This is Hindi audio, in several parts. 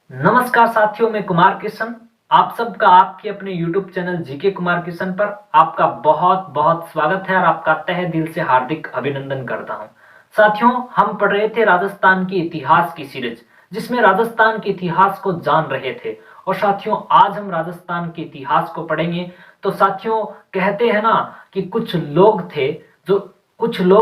नमस्कार साथियों, मैं कुमार किशन। आप सबका आपके अपने YouTube channel GK Kumar Kishan पर आपका बहुत बहुत स्वागत है और आपका तहे दिल से हार्दिक अभिनंदन करता हूं। साथियों, हम पढ़ रहे थे राजस्थान के इतिहास की सीरीज, जिसमें राजस्थान के इतिहास को जान रहे थे। और साथियों, आज हम राजस्थान के इतिहास को पढ़ेंगे। तो साथियों, कहते हैं ना कि कुछ लोग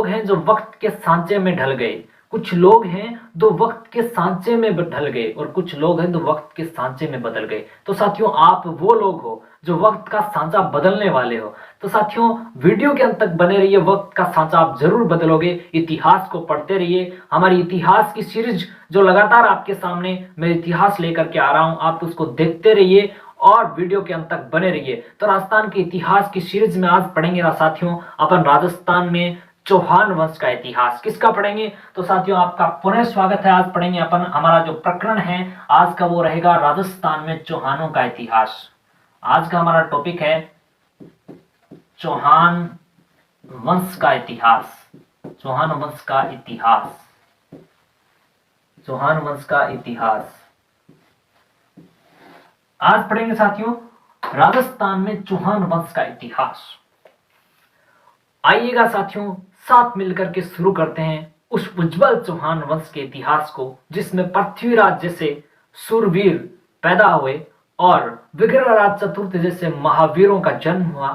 हैं जो वक्त के सांचे में ढल गए, कुछ लोग हैं जो वक्त के सांचे में ढल गए, और कुछ लोग हैं जो वक्त के सांचे में बदल गए। तो साथियों, आप वो लोग हो जो वक्त का सांचा बदलने वाले हो। तो साथियों, वीडियो के अंत तक बने रहिए, वक्त का सांचा आप जरूर बदलोगे। इतिहास को पढ़ते रहिए। हमारी इतिहास की सीरीज जो लगातार आपके सामने मैं इतिहास लेकर के आ रहा हूं, आप उसको देखते रहिए और वीडियो के अंत तक बने रहिए। तो राजस्थान के इतिहास की सीरीज में आज पढ़ेंगे साथियों अपन राजस्थान में चौहान वंश का इतिहास। किसका पढ़ेंगे? तो साथियों, आपका पुनः स्वागत है। आज पढ़ेंगे अपन, हमारा जो प्रकरण है आज का वो रहेगा राजस्थान में चौहानों का इतिहास। आज का हमारा टॉपिक है चौहान वंश का इतिहास। चौहान वंश का इतिहास। चौहान वंश का इतिहास आज पढ़ेंगे साथियों, राजस्थान में चौहान वंश का इतिहास। आइएगा साथियों, साथ मिलकर के शुरू करते हैं उस उज्जवल चौहान वंश के इतिहास को, जिसमें पृथ्वीराज जैसे सूरवीर पैदा हुए और विग्रहराज चतुर्थ जैसे महावीरों का जन्म हुआ।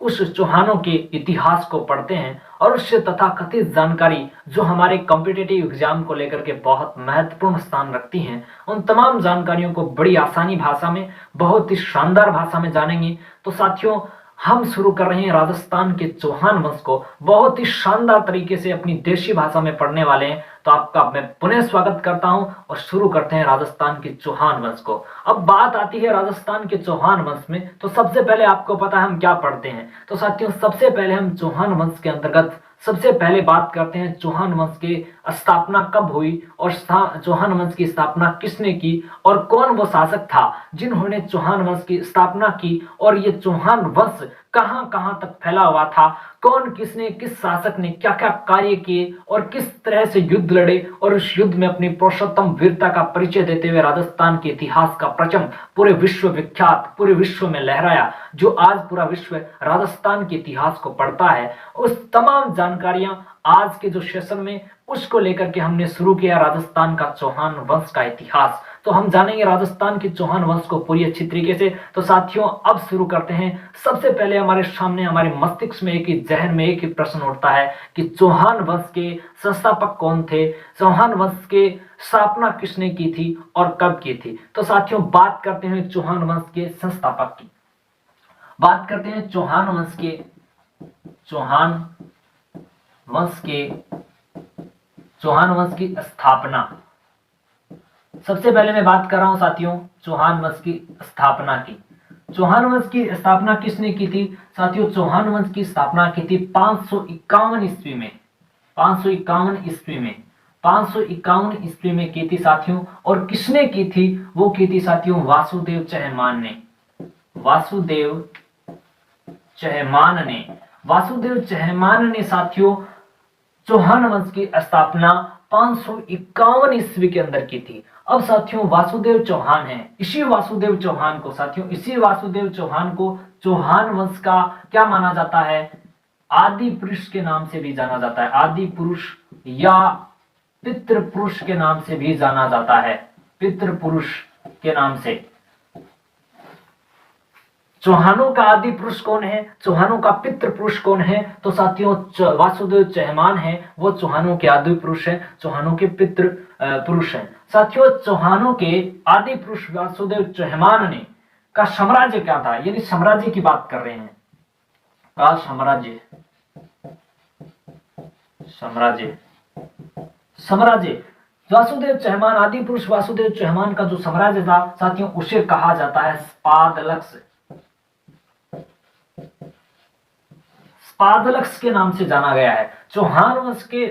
उस चौहानों के इतिहास को पढ़ते हैं और उससे तथाकथित जानकारी जो हमारे कॉम्पिटिटिव एग्जाम को लेकर के बहुत महत्वपूर्ण स्थान रखती हैं, उन तमाम जानकारियों को बड़ी आसानी भाषा में, बहुत ही शानदार भाषा में जानेंगे। तो साथियों, हम शुरू कर रहे हैं राजस्थान के चौहान वंश को बहुत ही शानदार तरीके से अपनी देशी भाषा में पढ़ने वाले हैं। तो आपका मैं पुनः स्वागत करता हूं और शुरू करते हैं राजस्थान के चौहान वंश को। अब बात आती है राजस्थान के चौहान वंश में, तो सबसे पहले आपको पता है हम क्या पढ़ते हैं। तो साथियों, सबसे पहले हम चौहान वंश के अंतर्गत सबसे पहले बात करते हैं चौहान वंश की स्थापना कब हुई और चौहान वंश की स्थापना किसने की और कौन वो शासक था जिन्होंने चौहान वंश की स्थापना की, और ये चौहान वंश कहां कहां तक फैला हुआ था, कौन किसने, किस शासक ने क्या क्या कार्य किए और किस तरह से युद्ध लड़े, और उस युद्ध में अपनी पुरुषोत्तम वीरता का परिचय देते हुए राजस्थान के इतिहास का परचम पूरे विश्व विख्यात, पूरे विश्व में लहराया। जो आज पूरा विश्व राजस्थान के इतिहास को पढ़ता है, उस तमाम जानकारियां आज के जो सेशन में उसको लेकर के हमने शुरू किया राजस्थान का चौहान वंश का इतिहास। तो हम जानेंगे राजस्थान के चौहान वंश को पूरी अच्छी तरीके से। तो साथियों, अब शुरू करते हैं। सबसे पहले हमारे सामने, हमारे मस्तिष्क में एक ही, जहन में एक ही प्रश्न उठता है कि चौहान वंश के संस्थापक कौन थे, चौहान वंश के स्थापना किसने की थी और कब की थी। तो साथियों, बात करते हैं चौहान वंश के संस्थापक की। बात करते हैं चौहान वंश के चौहान वंश की स्थापना। सबसे पहले मैं बात कर रहा हूं साथियों चौहान वंश की स्थापना की। चौहान वंश की स्थापना किसने की थी? साथियों, चौहान वंश की स्थापना की थी 551 ईस्वी में। 551 ईस्वी में 551 ईस्वी में की थी साथियों। और किसने की थी? वो की थी साथियों वासुदेव चहमान ने। वासुदेव चहमान ने साथियों चौहान वंश की स्थापना 551 ईस्वी के अंदर की थी। अब साथियों, वासुदेव चौहान है, इसी वासुदेव चौहान को चौहान वंश का क्या माना जाता है? आदि पुरुष के नाम से भी जाना जाता है। आदि पुरुष या पितृपुरुष के नाम से भी जाना जाता है। पितृपुरुष के नाम से। चौहानों का आदि पुरुष कौन है, चौहानों का पितृ पुरुष कौन है? तो साथियों, वासुदेव चहमान है, वो चौहानों के आदि पुरुष है, चौहानों के पितृ पुरुष है। साथियों, चौहानों के आदि पुरुष वासुदेव चहमान ने का साम्राज्य क्या था, यानी साम्राज्य की बात कर रहे हैं। का साम्राज्य वासुदेव चहमान, आदि पुरुष वासुदेव चहमान का जो साम्राज्य था साथियों, उसे कहा जाता है स्पादलक्स के नाम से जाना गया है। चौहान वंश के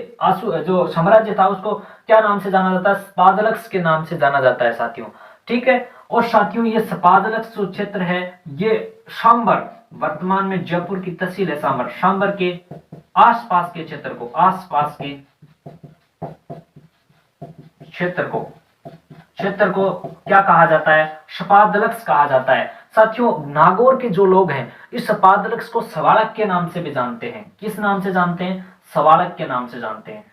जो साम्राज्य था उसको क्या नाम से जाना जाता है? स्पादलक्स के नाम से जाना जाता है साथियों। ठीक है। और साथियों, ये स्पादलक्स जो क्षेत्र है, ये सांबर, वर्तमान में जयपुर की तहसील है सांबर के आसपास के क्षेत्र को क्षेत्र को क्या कहा जाता है? शपादलक्स कहा जाता है। साथियों, नागौर के जो लोग हैं इस शपादलक्स को सवाड़क के नाम से भी जानते हैं। किस नाम से जानते हैं? सवाड़क के नाम से जानते हैं।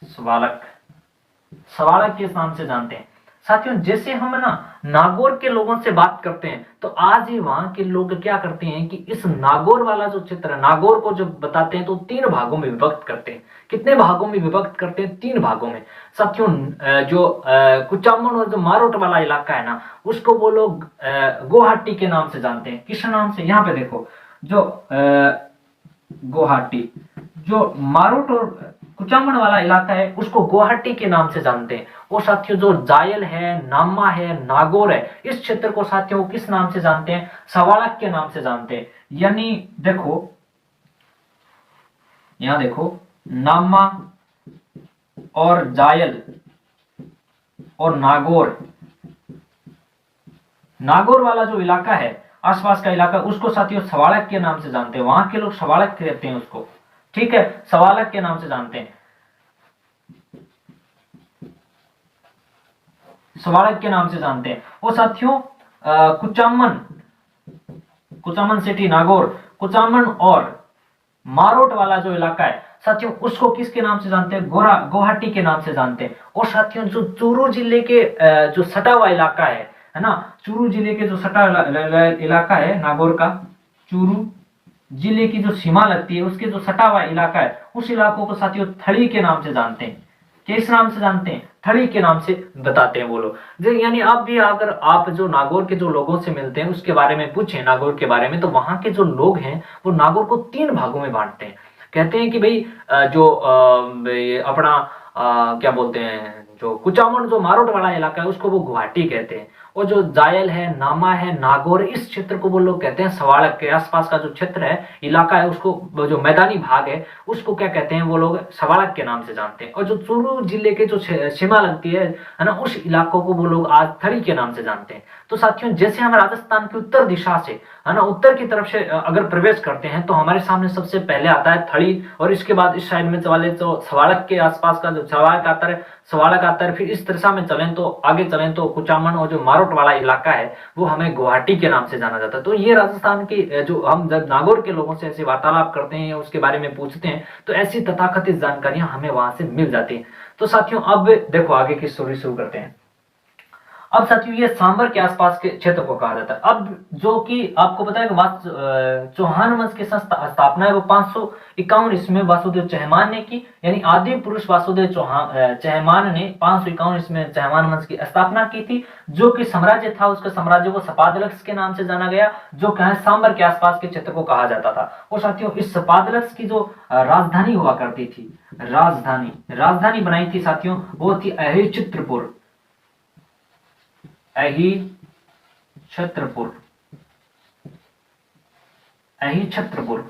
सवाड़क, सवाड़क किस नाम से जानते हैं? साथियों, जैसे हम ना नागौर के लोगों से बात करते हैं तो आज ही वहां के लोग क्या करते हैं कि इस नागौर वाला जो चित्र है, नागौर को जब बताते हैं तो 3 भागों में विभक्त करते हैं। कितने भागों में विभक्त करते हैं? 3 भागों में। साथियों, जो कुचामन और जो मारोट वाला इलाका है ना, उसको वो लोग गुवाहाटी के नाम से जानते हैं। किस नाम से? यहाँ पे देखो, जो गुवाहाटी, जो मारोट और कुचामन वाला इलाका है उसको गुवाहाटी के नाम से जानते हैं। और साथियों, जो जायल है, नामा है, नागौर है, इस क्षेत्र को साथियों किस नाम से जानते हैं? सवाड़क के नाम से जानते हैं। यानी देखो, यहां देखो, नामा और जायल और नागौर, नागौर वाला जो इलाका है, आसपास का इलाका, उसको साथियों सवाड़क के नाम से जानते हैं। वहां के लोग सवाड़क कहते हैं उसको, ठीक है, सवाड़क के नाम से जानते हैं, सवाड़क के नाम से जानते हैं। और साथियों, कुचामन, कुचामन सिटी, नागौर, कुचामन और मारोट वाला जो इलाका है साथियों, उसको किसके नाम से जानते हैं? गुवाहाटी के नाम से जानते हैं। और साथियों, जो चूरू जिले के जो सटा हुआ इलाका है ना, चूरू जिले के जो सटा इलाका है नागौर का, चूरू जिले की जो सीमा लगती है उसके जो सटा हुआ इलाका है, उस इलाकों को साथियों थड़ी के नाम से जानते हैं। किस नाम से जानते हैं? थड़ी के नाम से बताते हैं वो लोग। यानी आप भी अगर आप जो नागौर के जो लोगों से मिलते हैं उसके बारे में पूछें, नागौर के बारे में, तो वहां के जो लोग हैं वो नागौर को 3 भागों में बांटते हैं। कहते हैं कि भाई जो ये अपना क्या बोलते हैं, जो कुचामन जो मारोट वाला इलाका है उसको वो गुवाहाटी कहते हैं। और जो जायल है, नामा है, नागौर, इस क्षेत्र को वो लोग कहते हैं सवाड़क। के आसपास का जो क्षेत्र है, इलाका है, उसको जो मैदानी भाग है उसको क्या कहते हैं वो लोग? सवाड़क के नाम से जानते हैं। और जो चूरू जिले के जो सीमा लगती है ना, उस इलाकों को वो लोग आज थड़ी के नाम से जानते हैं। तो साथियों, जैसे हम राजस्थान की उत्तर दिशा से है ना, उत्तर की तरफ से अगर प्रवेश करते हैं तो हमारे सामने सबसे पहले आता है थड़ी, और इसके बाद इस साइड में वाले जो सवाड़क के आसपास का जो सवाड़क आता है, सवाड़क आता है। फिर इस दिशा में चलें तो आगे चलें तो कुचामन और जो मारोट वाला इलाका है वो हमें गुवाहाटी के नाम से जाना जाता है। तो ये राजस्थान की जो हम जब नागौर के लोगों से ऐसे वार्तालाप करते हैं या उसके बारे में पूछते हैं तो ऐसी तथाकथित जानकारियां हमें वहां से मिल जाती हैं। तो साथियों, अब देखो आगे की स्टोरी शुरू करते हैं। अब साथियों, ये सांबर के आसपास के क्षेत्र को कहा जाता है। अब जो कि आपको पता है कि चौहान वंश की स्थापना है वो 551 ईस्वी में वासुदेव चहमान ने की। यानी आदि पुरुष वासुदेव चहमान ने 551 ईस्वी में चहमान वंश की स्थापना की थी। जो कि साम्राज्य था, उसके साम्राज्य को सपादलक्स के नाम से जाना गया, जो कि सांबर के आसपास के क्षेत्र को कहा जाता था। और साथियों, इस सपादलक्स की जो राजधानी हुआ करती थी, राजधानी बनाई थी साथियों, वो थी अहिचित्रपुर। अहिछत्रपुर, अहिछत्रपुर,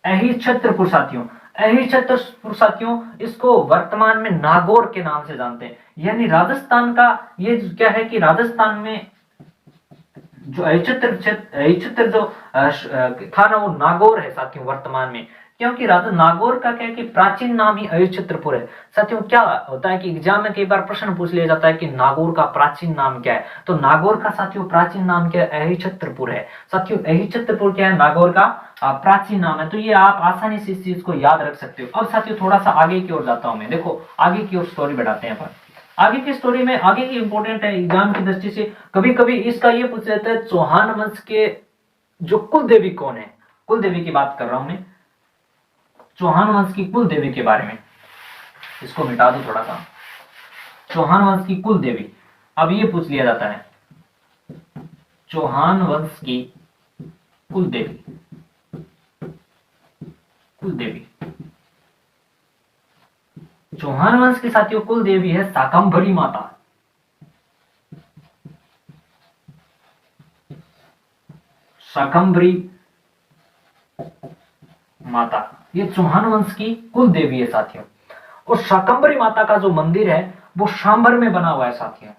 अहिछत्रपुर साथियों, अहिछत्रपुर साथियों, इसको वर्तमान में नागौर के नाम से जानते हैं। यानी राजस्थान का ये क्या है कि राजस्थान में जो अहिछत्र जो था ना, वो नागौर है साथियों वर्तमान में। क्योंकि राजा नागौर का क्या है कि प्राचीन नाम ही अहिछत्रपुर है। साथियों, क्या होता है कि एग्जाम में कई बार प्रश्न पूछ लिया जाता है कि नागौर का प्राचीन नाम क्या है, तो नागौर का साथियों प्राचीन नाम क्या है? अहिछत्रपुर है। साथियों, अहिछत्रपुर क्या है? नागौर का प्राचीन नाम है। तो ये आप आसानी से इस चीज को याद रख सकते हो। अब साथियों, थोड़ा सा आगे की ओर जाता हूं मैं। देखो आगे की ओर स्टोरी बढ़ाते हैं अपन। आगे की स्टोरी में आगे की इंपॉर्टेंट है एग्जाम की दृष्टि से। कभी कभी इसका ये पूछ जाता है चौहान वंश के जो कुल देवी कौन है? कुल देवी की बात कर रहा हूं मैं, चौहान वंश की कुल देवी के बारे में। इसको मिटा दो थोड़ा सा। चौहान वंश की कुल देवी, अब ये पूछ लिया जाता है चौहान वंश की कुल देवी, कुल देवी। चौहान वंश के साथियों कुल देवी है शाकंभरी माता। शाकंभरी माता, ये चौहान वंश की कुल देवी है साथियों। और शाकंभरी माता का जो मंदिर है वो सांबर में बना हुआ है साथियों।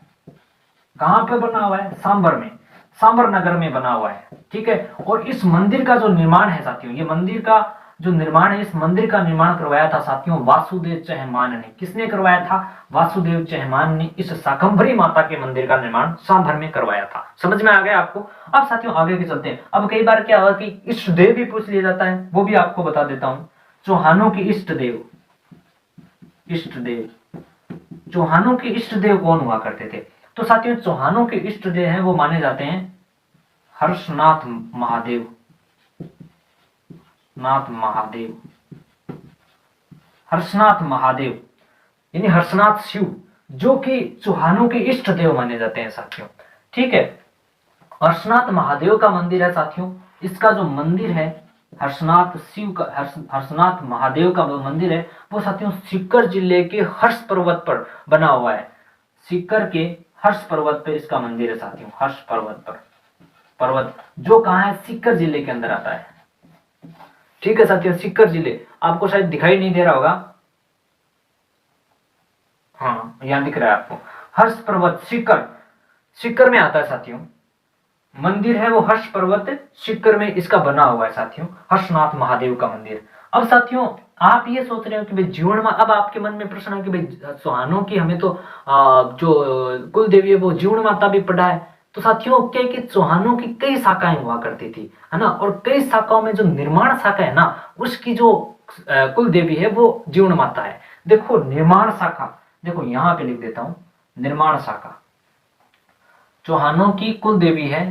कहां पे बना हुआ है? सांबर में, सांबर नगर में बना हुआ है, ठीक है। और इस मंदिर का जो निर्माण है साथियों, ये मंदिर का जो निर्माण है, इस मंदिर का निर्माण करवाया था साथियों वासुदेव चहमान ने। किसने करवाया था? वासुदेव चहमान ने इस शाकंभरी माता के मंदिर का निर्माण सांभर में करवाया था। समझ में आ गया आपको? अब साथियों आगे के चलते हैं। अब कई बार क्या हुआ कि इष्ट देव भी पूछ लिया जाता है, वो भी आपको बता देता हूं। चौहानों के इष्ट देव, इष्ट देव, चौहानों के इष्ट देव कौन हुआ करते थे? तो साथियों चौहानों के इष्ट देव हैं वो माने जाते हैं हर्षनाथ महादेव, नाथ महादेव, हर्षनाथ महादेव यानी हर्षनाथ शिव, जो कि चौहानों के इष्ट देव माने जाते हैं साथियों। ठीक है, हर्षनाथ महादेव का मंदिर है साथियों। इसका जो मंदिर है हर्षनाथ शिव का, हर्षनाथ महादेव का जो मंदिर है वो साथियों सीकर जिले के हर्ष पर्वत पर बना हुआ है। सीकर के हर्ष पर्वत पर इसका मंदिर है साथियों। हर्ष पर्वत पर, पर्वत जो कहाँ है? सीकर जिले के अंदर आता है। ठीक है साथियों, सीकर जिले, आपको शायद दिखाई नहीं दे रहा होगा, हाँ यहां दिख रहा है आपको, हर्ष पर्वत सीकर, सीकर में आता है साथियों। मंदिर है वो हर्ष पर्वत सीकर में इसका बना हुआ है साथियों, हर्षनाथ महादेव का मंदिर। अब साथियों आप ये सोच रहे हो कि भाई जीवन में, अब आपके मन में प्रश्न है कि भाई चौहानों की हमें तो जो कुल देवी है वो जीवन माता भी पढ़ा है। तो साथियों क्या कि चौहानों की कई शाखाएं हुआ करती थी, है ना, और कई शाखाओं में जो निर्माण शाखा है ना, उसकी जो कुल देवी है वो जीवन माता है। देखो निर्माण शाखा, देखो यहां पे लिख देता हूं, निर्माण शाखा चौहानों की कुल देवी है,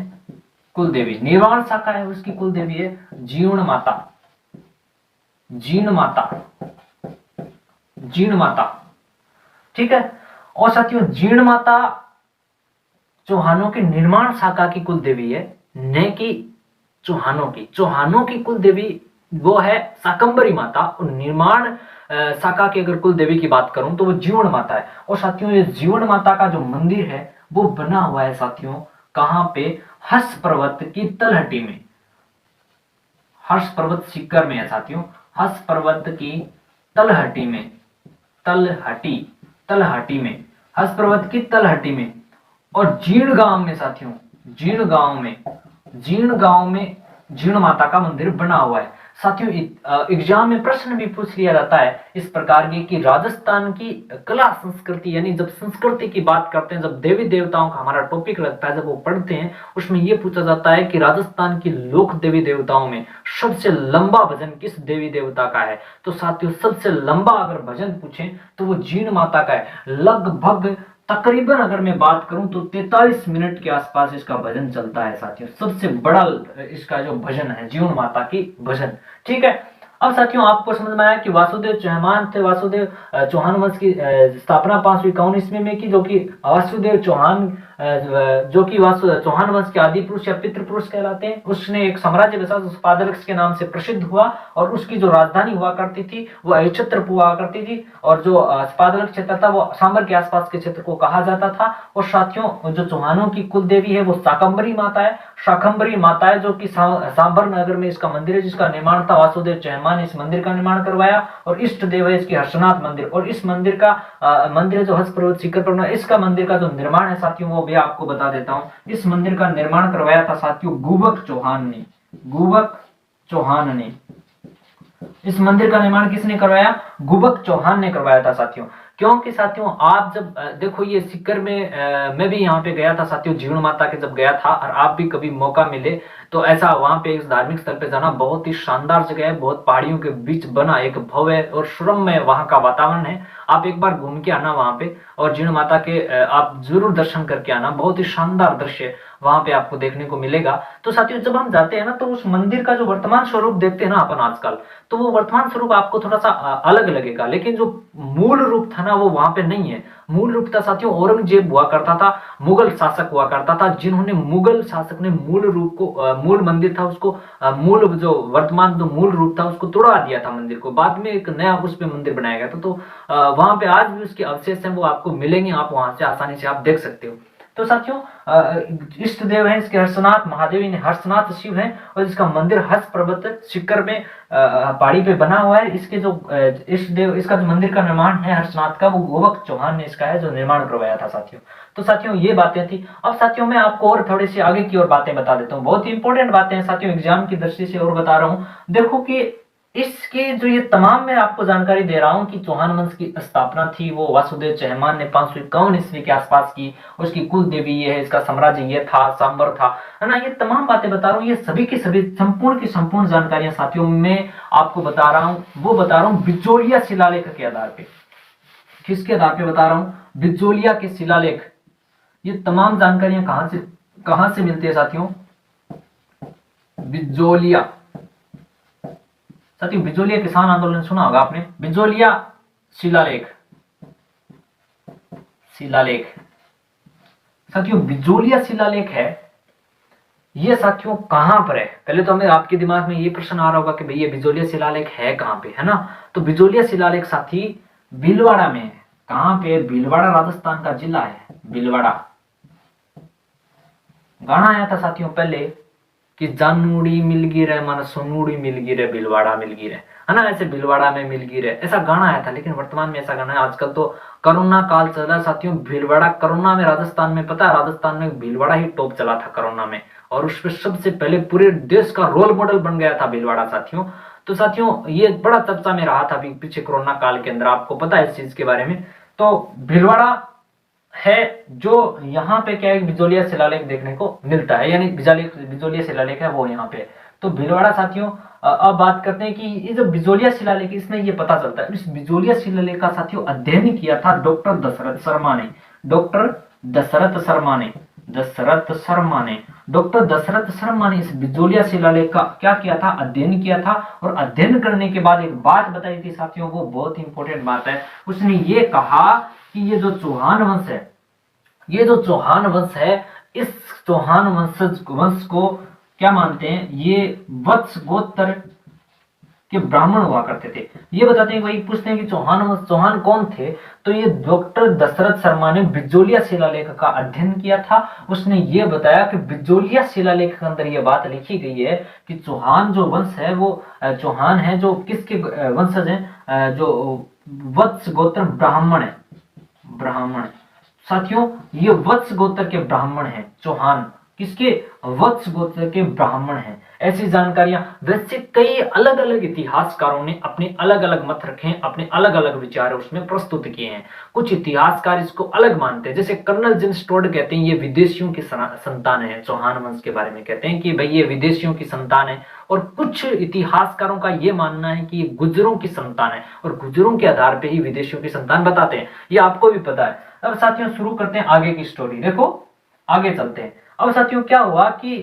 कुल देवी निर्वाण शाखा है, उसकी कुल देवी है जीर्ण माता, जीर्ण माता, जीर्ण माता। ठीक है, और साथियों जीर्ण माता चौहानों की निर्माण शाखा की कुल देवी है, न कि चौहानों की। चौहानों की कुल देवी वो है शाकंभरी माता, और निर्माण शाखा की अगर कुल देवी की बात करूं तो वो जीवन माता है। और साथियों ये जीवन माता का जो मंदिर है वो बना हुआ है साथियों कहां पे? हर्ष पर्वत की तलहटी में। हर्ष पर्वत सीकर में है साथियों, हर्ष पर्वत की तलहटी में, तलहटी, तलहटी में, हर्ष पर्वत की तलहटी में। और जीर्ण गांव में साथियों, जीर्ण गांव में, जीर्ण गांव में जीर्ण माता का मंदिर बना हुआ है साथियों। एग्जाम में प्रश्न भी पूछ लिया जाता है इस प्रकार के कि राजस्थान की कला संस्कृति, यानी जब संस्कृति की बात करते हैं, जब देवी देवताओं का हमारा टॉपिक लगता है, जब वो पढ़ते हैं, उसमें ये पूछा जाता है कि राजस्थान की लोक देवी देवताओं में सबसे लंबा भजन किस देवी देवता का है? तो साथियों सबसे लंबा अगर भजन पूछें तो वो जीर्ण माता का है। लगभग तकरीबन अगर मैं बात करूं तो 43 मिनट के आसपास इसका भजन चलता है साथियों। सबसे बड़ा इसका जो भजन है जीवन माता की भजन। ठीक है, अब साथियों आपको समझ में आया कि वासुदेव चौहान थे, वासुदेव चौहान वंश की स्थापना 551 ईस्वी में की, जो कि वासुदेव चौहान जो कि चौहान वंश के आदि पुरुष या पितृ पुरुष कहलाते हैं। उसने एक साम्राज्य बसा जो स्पादलक्ष के नाम से प्रसिद्ध हुआ, और उसकी जो राजधानी हुआ करती थी वो अहिच्छत्र हुआ करती थी, और जो स्पादलक्ष क्षेत्र था वो सांबर के आसपास के क्षेत्र को कहा जाता था। और साथियों जो चौहानों की कुल देवी है वो शाकंभरी माता है, शाकंभरी माता है, जो कि सांबर नगर में इसका मंदिर है, जिसका निर्माण था वासुदेव चौहान ने इस मंदिर का निर्माण करवाया। और इष्ट देव है इसकी हर्षनाथ मंदिर, और इस मंदिर का मंदिर है जो हर्ष पर्वत शिखर पर, इसका मंदिर का जो निर्माण है साथियों वो भी आपको बता देता हूं। इस मंदिर का निर्माण करवाया था साथियों गुबक चौहान ने, गुबक चौहान ने। इस मंदिर का निर्माण किसने करवाया? गुबक चौहान ने करवाया था साथियों। क्योंकि साथियों आप जब देखो ये सीकर में मैं भी यहाँ पे गया था साथियों, जीवन माता के जब गया था, और आप भी कभी मौका मिले तो ऐसा वहां पे इस धार्मिक स्थल पे जाना, बहुत ही शानदार जगह है, बहुत पहाड़ियों के बीच बना एक भव्य और सुरम्य वहां का वातावरण है। आप एक बार घूम के आना वहां पे, और जीवन माता के आप जरूर दर्शन करके आना, बहुत ही शानदार दृश्य वहां पे आपको देखने को मिलेगा। तो साथियों जब हम जाते हैं ना तो उस मंदिर का जो वर्तमान स्वरूप देखते हैं ना अपन आजकल, तो वो वर्तमान स्वरूप आपको थोड़ा सा अलग लगेगा, लेकिन जो मूल रूप था ना वो वहां पे नहीं है। मूल रूप था साथियों औरंगजेब हुआ करता था, मुगल शासक हुआ करता था, जिन्होंने मुगल शासक ने मूल रूप को मूल मंदिर था उसको मूल जो वर्तमान जो मूल रूप था उसको तोड़ा दिया था मंदिर को, बाद में एक नया उस पे मंदिर बनाया गया था। तो वहां पे आज भी उसके अवशेष हैं, वो आपको मिलेंगे, आप वहां से आसानी से आप देख सकते हो। तो साथियों इष्ट देव है इसके हर्षनाथ महादेव, हर्षनाथ शिव है, और इसका मंदिर हर्ष पर्वत शिखर में पहाड़ी पे बना हुआ है। इसके जो इष्ट देव, इसका जो मंदिर का निर्माण है हर्षनाथ का, वो गोवक चौहान ने इसका है जो निर्माण करवाया था साथियों। तो साथियों ये बातें थी। अब साथियों मैं आपको और थोड़ी सी आगे की और बातें बता देता हूँ, बहुत ही इंपॉर्टेंट बातें हैं साथियों, एग्जाम की दृष्टि से और बता रहा हूँ। देखो कि इसकी जो ये तमाम मैं आपको जानकारी दे रहा हूं कि चौहान वंश की स्थापना थी वो वासुदेव चहमान ने 551 ईस्वी के आसपास की। उसकी कुल देवी ये है, इसका साम्राज्य ये था, सांबर था, है ना। ये तमाम बातें बता रहा हूँ, ये सभी की सभी संपूर्ण की संपूर्ण जानकारियां साथियों मैं आपको बता रहा हूँ। वो बता रहा हूँ बिचौलिया शिलालेख के आधार पे। किसके आधार पे बता रहा हूँ? बिचौलिया के शिलालेख। ये तमाम जानकारियां कहां से मिलती है साथियों? बिचौलिया। साथियों बिचौलिया किसान आंदोलन सुना होगा आपने। बिचौलिया शिलालेख, शिलालेख साथियों बिचौलिया शिलालेख है ये साथियों कहां पर है? पहले तो हमें आपके दिमाग में ये प्रश्न आ रहा होगा कि भाई ये बिचौलिया शिलालेख है कहां पे, है ना। तो बिचौलिया शिलालेख साथी भीलवाड़ा में है। कहां पे? भीलवाड़ा राजस्थान का जिला है, भीलवाड़ा। गाना आया था साथियों पहले कि जानूड़ी मिलगी रे मन सोनूड़ी मिलगी रे भीलवाड़ा मिलगी रे, है ना। ऐसे भीलवाड़ा में मिलगी रे ऐसा गाना आया था, लेकिन वर्तमान में ऐसा गाना है आजकल तो कोरोना काल चल रहा है साथियों। भीलवाड़ा कोरोना में राजस्थान में, पता है राजस्थान में भीलवाड़ा ही टॉप चला था कोरोना में, और उस पर सबसे पहले पूरे देश का रोल मॉडल बन गया था भीलवाड़ा साथियों। तो साथियों ये बड़ा चर्चा में रहा था अभी पीछे कोरोना काल के अंदर, आपको पता है इस चीज के बारे में। तो भीलवाड़ा है जो यहाँ पे क्या है, बिचौलिया शिलालेख देखने को मिलता है, यानी बिचौलिया शिलालेख है वो यहाँ पे। तो भीलवाड़ा साथियों अब बात करते हैं कि ये जो बिचौलिया शिलालेख इसमें ये पता चलता है, इस बिचौलिया शिलालेख का साथियों अध्ययन किया था डॉक्टर दशरथ शर्मा ने। डॉक्टर दशरथ शर्मा ने, दशरथ शर्मा ने, डॉक्टर दशरथ शर्मा ने इस बिचौलिया शिलालेख का क्या किया था? अध्ययन किया था। और अध्ययन करने के बाद एक बात बताई थी साथियों, वो बहुत इंपॉर्टेंट बात है। उसने ये कहा कि ये जो चौहान वंश है, ये जो चौहान वंश है, इस चौहान वंश को क्या मानते हैं? ये वत्स गोत्र के ब्राह्मण हुआ करते थे। ये बताते हैं, वही पूछते हैं कि चौहान वंश, चौहान कौन थे? तो ये डॉक्टर दशरथ शर्मा ने बिचौलिया शिलालेख का अध्ययन किया था। उसने ये बताया कि बिचौलिया शिलालेख के अंदर ये बात लिखी गई है कि चौहान जो वंश है वो चौहान है जो किसके वंशज हैं? जो वत्स गोत्र ब्राह्मण है, ब्राह्मण। साथियों ये वत्स गोत्र के ब्राह्मण हैं चौहान, किसके? वत्स गोत्र के ब्राह्मण हैं। ऐसी जानकारियां वैसे कई अलग अलग इतिहासकारों ने अपने अलग अलग मत रखे हैं, अपने अलग अलग विचार उसमें प्रस्तुत किए हैं। कुछ इतिहासकार इसको अलग मानते हैं, जैसे कर्नल जेम्स टोड कहते हैं ये विदेशियों की संतान है। चौहान वंश के बारे में कहते हैं कि भाई ये विदेशियों की संतान है। और कुछ इतिहासकारों का ये मानना है कि ये गुजरों की संतान है, और गुजरों के आधार पर ही विदेशियों की संतान बताते हैं। ये आपको भी पता है। अब साथियों शुरू करते हैं आगे की स्टोरी। देखो आगे चलते हैं। अब साथियों क्या हुआ कि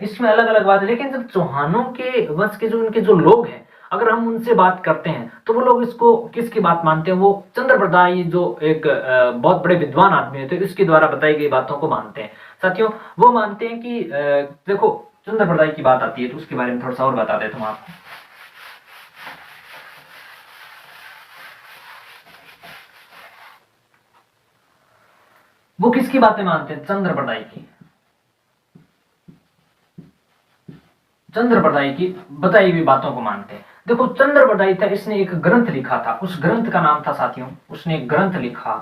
इसमें अलग अलग बात है, लेकिन जब चौहानों के वंश के जो उनके जो लोग हैं, अगर हम उनसे बात करते हैं तो वो लोग इसको किसकी बात मानते हैं? वो चंद्रप्रदाय जो एक बहुत बड़े विद्वान आदमी थे, इसके द्वारा बताई गई बातों को मानते हैं। साथियों वो मानते हैं कि देखो चंद्रप्रदाय की बात आती है तो उसके बारे में थोड़ा सा और बता देता हूं आपको। वो किसकी बातें मानते हैं? चंद्रप्रदाय की, चंद्रप्रदाय की बताई हुई बातों को मानते हैं। देखो चंद्रप्रदाय था, इसने एक ग्रंथ लिखा था। उस ग्रंथ का नाम था साथियों, उसने एक ग्रंथ लिखा।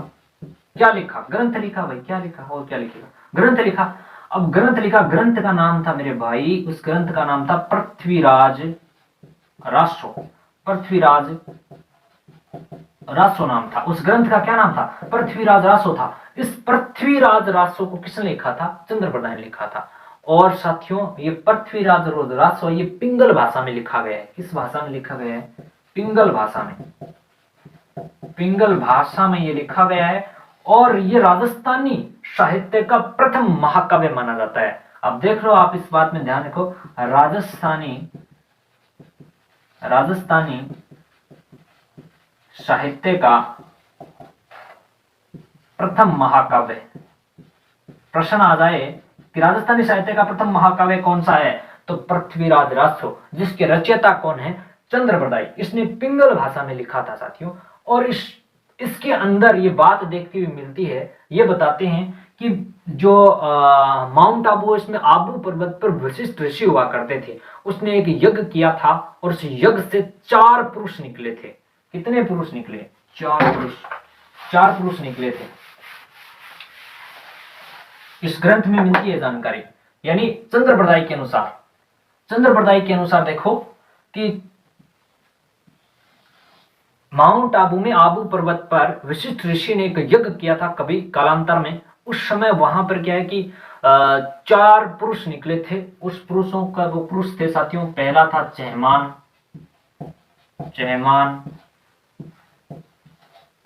क्या लिखा? ग्रंथ लिखा भाई, क्या लिखा और क्या लिखेगा? ग्रंथ लिखा। अब ग्रंथ लिखा, ग्रंथ का नाम था मेरे भाई, उस ग्रंथ का नाम था पृथ्वीराज रासो। पृथ्वीराज रासो नाम था उस ग्रंथ का। क्या नाम था? पृथ्वीराज रासो था। इस पृथ्वीराज रासो को किसने लिखा था? चंद्रप्रदाय ने लिखा था। और साथियों ये पृथ्वीराज रासो ये पिंगल भाषा में लिखा गया है। किस भाषा में लिखा गया है? पिंगल भाषा में, पिंगल भाषा में ये लिखा गया है। और ये राजस्थानी साहित्य का प्रथम महाकाव्य माना जाता है। अब देख लो आप इस बात में ध्यान रखो, राजस्थानी साहित्य का प्रथम महाकाव्य। प्रश्न आ जाए कि राजस्थानी साहित्य का प्रथम महाकाव्य कौन सा है, तो पृथ्वीराज रासो, जिसके रचयिता कौन है? चंद्रप्रदाय। इसने पिंगल भाषा में लिखा था साथियों। और इसके अंदर ये बात देखती हुई मिलती है, ये बताते हैं कि जो माउंट आबू, इसमें आबू पर्वत पर वशिष्ठ ऋषि हुआ करते थे। उसने एक यज्ञ किया था और उस यज्ञ से 4 पुरुष निकले थे। कितने पुरुष निकले? 4 पुरुष, 4 पुरुष निकले थे। इस ग्रंथ में मिलती है जानकारी, यानी चंद्रप्रदाय के अनुसार। चंद्रप्रदाय के अनुसार देखो कि माउंट आबू में आबू पर्वत पर वशिष्ठ ऋषि ने एक यज्ञ किया था कभी कालांतर में। उस समय वहां पर क्या है कि 4 पुरुष निकले थे। उस पुरुषों का वो पुरुष थे साथियों, पहला था चहमान, चहमान,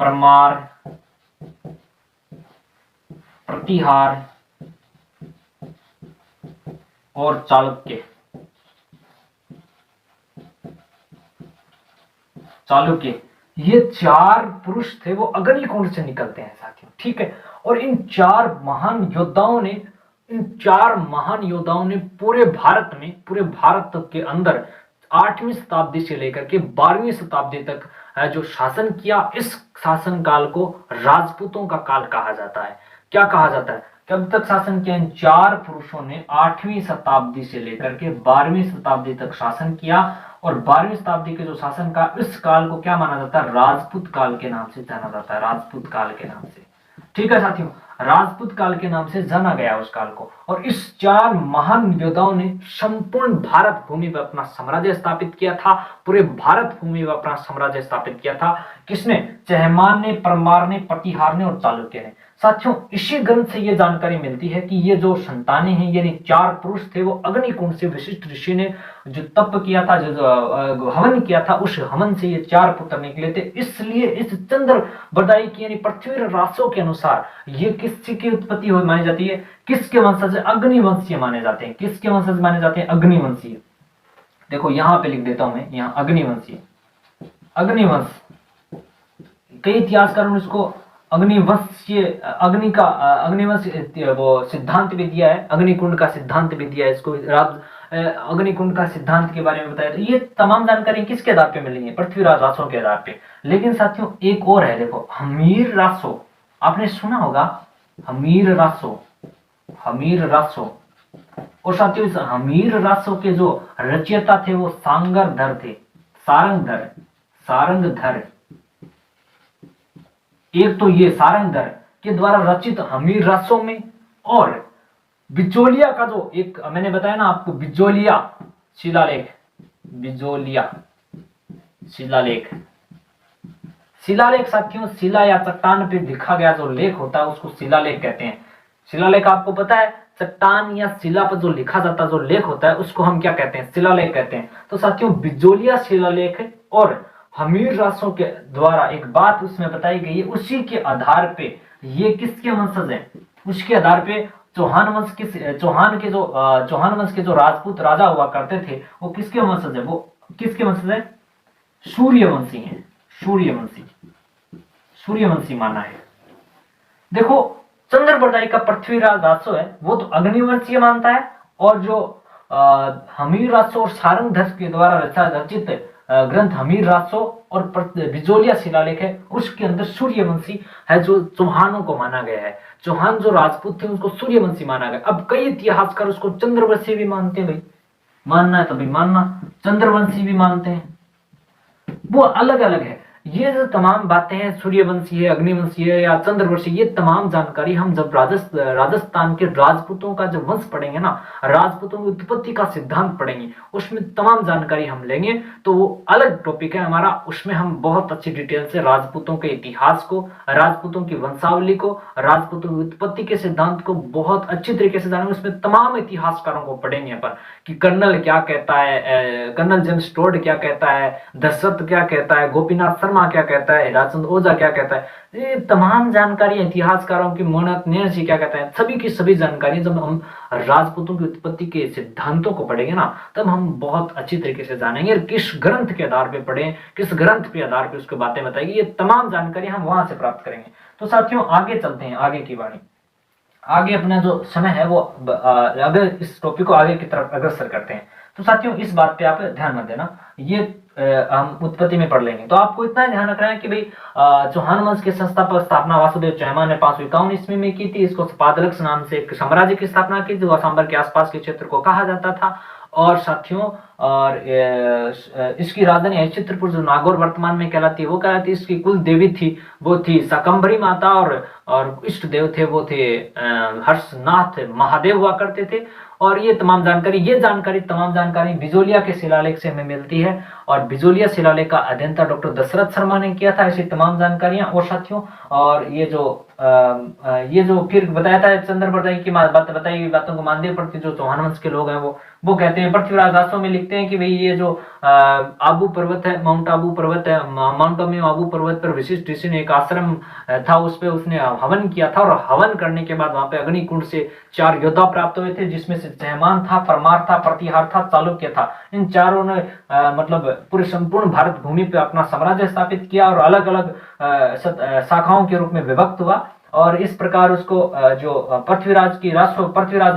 परमार, प्रतिहार और चालुक्य। चालुक्य, ये 4 पुरुष थे, वो अग्निकुंड से निकलते हैं साथियों, ठीक है। और इन 4 महान योद्धाओं ने, पूरे भारत के अंदर 8वीं शताब्दी से लेकर के 12वीं शताब्दी तक जो शासन किया, इस शासन काल को राजपूतों का काल कहा जाता है। क्या कहा जाता है? कब तक शासन किया? इन 4 पुरुषों ने 8वीं शताब्दी से लेकर के 12वीं शताब्दी तक शासन किया। और 12वीं शताब्दी के जो शासन का इस काल को क्या माना जाता है? राजपूत काल के नाम से जाना जाता है, राजपूत काल के नाम से, ठीक है साथियों। राजपूत काल के नाम से जाना गया उस काल को। और इस 4 महान योद्धाओं ने संपूर्ण भारत भूमि पर अपना साम्राज्य स्थापित किया था। पूरे भारत भूमि पर अपना साम्राज्य स्थापित किया था। किसने? चहमान ने, परमार ने, प्रतिहार ने और चालुक्य ने। साथियों, इसी ग्रंथ से ये जानकारी मिलती है कि ये जो संतानें हैं, यानी 4 पुरुष थे, वो अग्निकुंड से वशिष्ठ ऋषि ने जो तप किया था, जो हवन किया था, उस हवन से ये 4 पुत्र निकले थे। इसलिए इस चंद्र बरदाई की यानी पृथ्वी रासों के अनुसार ये किसकी उत्पत्ति हो मानी जाती है? किसके वंशज? अग्निवंशीय माने जाते हैं। किसके वंशज माने जाते हैं? अग्निवंशीय। देखो यहां पे लिख देता हूं मैं, यहां अग्निवंशीय, अग्निवंश। कई इतिहासकारों ने इसको अग्निवंशीय, अग्निवंश वो सिद्धांत भी दिया है, अग्निकुंड का सिद्धांत भी दिया है इसको। अग्निकुंड का सिद्धांत के बारे में बताया। तो ये तमाम जानकारी किसके आधार पे मिली है? पृथ्वीराज रासो के आधार पे। लेकिन साथियों एक और है, देखो हमीर रासो, आपने सुना होगा हमीर रासो, हमीर रासो। और साथियों इस हमीर रासो के जो रचयिता थे वो सांगरधर थे, सारंगधर, सारंगधर। एक तो ये सारंगधर के द्वारा रचित हमीर रासों में, और बिजोलिया का जो एक मैंने बताया ना आपको, बिजोलिया शिलालेख, बिजोलिया शिलालेख। शिलालेख साथियों, शिला या चट्टान पे लिखा गया जो लेख होता है उसको शिलालेख कहते हैं। शिलालेख आपको पता है, चट्टान या शिला पर जो लिखा जाता जो लेख होता है उसको हम क्या कहते हैं? शिलालेख कहते हैं। तो साथियों बिजोलिया शिलालेख और हमीर रासों के द्वारा एक बात उसमें बताई गई है, उसी के आधार पे ये किसके वंशज हैं? उसके आधार पे चौहान वंश चौहान वंश के जो राजपूत राजा हुआ करते थे वो किसके वंशज है? वो किसके वंशज है? सूर्यवंशी हैं, सूर्यवंशी, सूर्यवंशी माना है। देखो चंद्रबरदाई का पृथ्वीराज रासो है वो तो अग्निवंशीय मानता है, और जो हमीर रासो और सारंगधर के द्वारा रचित ग्रंथ हमीर रासो और बिजोलिया शिलालेख है उसके अंदर सूर्यवंशी है, जो चौहानों को माना गया है। चौहान जो राजपूत थे उसको सूर्यवंशी माना गया। अब कई इतिहासकार उसको चंद्रवंशी भी मानते हैं, भाई मानना है तो भाई मानना, चंद्रवंशी भी मानते हैं, वो अलग अलग है। ये जो तमाम बातें हैं, सूर्यवंशी है, अग्निवंशी है या चंद्रवंशी, ये तमाम जानकारी हम जब राजस्थान के राजपूतों का जब वंश पढ़ेंगे ना, राजपूतों की उत्पत्ति का सिद्धांत पढ़ेंगे, उसमें तमाम जानकारी हम लेंगे। तो वो अलग टॉपिक है हमारा, उसमें हम बहुत अच्छी डिटेल से राजपूतों के इतिहास को, राजपूतों की वंशावली को, राजपूतों की उत्पत्ति के सिद्धांत को बहुत अच्छी तरीके से जानेंगे। उसमें तमाम इतिहासकारों को पढ़ेंगे अपन कि कर्नल क्या कहता है, कर्नल जेम्स टोड क्या कहता है, दशरथ क्या कहता है, गोपीनाथ शर्मा क्या कहता है, राजचंद्र ओझा क्या कहता है, ये तमाम जानकारी इतिहासकारों की, मोहनत नैयर क्या कहता है, सभी की सभी जानकारी जब हम राजपूतों की उत्पत्ति के सिद्धांतों को पढ़ेंगे ना, तब हम बहुत अच्छी तरीके से जानेंगे। और किस ग्रंथ के आधार पे पढ़ें, किस ग्रंथ के आधार पे उसको बातें बताएगी, ये तमाम जानकारी हम वहां से प्राप्त करेंगे। तो साथियों आगे चलते हैं, आगे की वाणी, आगे अपना जो समय है वो अगर इस टॉपिक को आगे की तरफ अग्रसर करते हैं। तो साथियों इस बात पे आप ध्यान मत देना, ये हम उत्पत्ति में पढ़ लेंगे। तो आपको इतना ध्यान रखना है कि भाई चौहान वंश के संस्थापक स्थापना वासुदेव चौहान ने 551 ईस्वी में की थी। इसको पादलक्ष नाम से एक साम्राज्य की स्थापना की जो सांबर के आसपास के क्षेत्र को कहा जाता था। और साथियों और इसकी राजधानी है चित्रपुर, जो नागौर वर्तमान में कहलाती है वो कहलाती है। इसकी कुल देवी थी वो थी शाकंभरी माता, और इष्ट देव थे वो थे हर्षनाथ महादेव हुआ करते थे। और ये तमाम जानकारी बिजोलिया के शिलालेख से हमें मिलती है और बिजोलिया शिलालेख का अध्ययन था डॉक्टर दशरथ शर्मा ने किया था। ऐसी तमाम जानकारियां और साथियों, और ये जो फिर बताया था चंद्र बरदाई की बात बताई गई बातों को मानदेय प्रति जो चौहान वंश के लोग हैं वो कहते हैं, पृथ्वीराज रासो में लिखते हैं कि भाई ये जो आबू पर्वत है, माउंट आबू पर्वत है, माउंट आबू पर्वत पर वशिष्ठ ऋषि ने एक आश्रम था, उस पे उसने हवन किया था और हवन करने के बाद वहां पे अग्निकुंड से 4 योद्धा प्राप्त हुए थे, जिसमें से चहमान था, परमार था, प्रतिहार था, चालुक्य था। इन चारों ने मतलब पूरे संपूर्ण भारत भूमि पे अपना साम्राज्य स्थापित किया और अलग अलग शाखाओं के रूप में विभक्त हुआ और इस प्रकार उसको जो पृथ्वीराज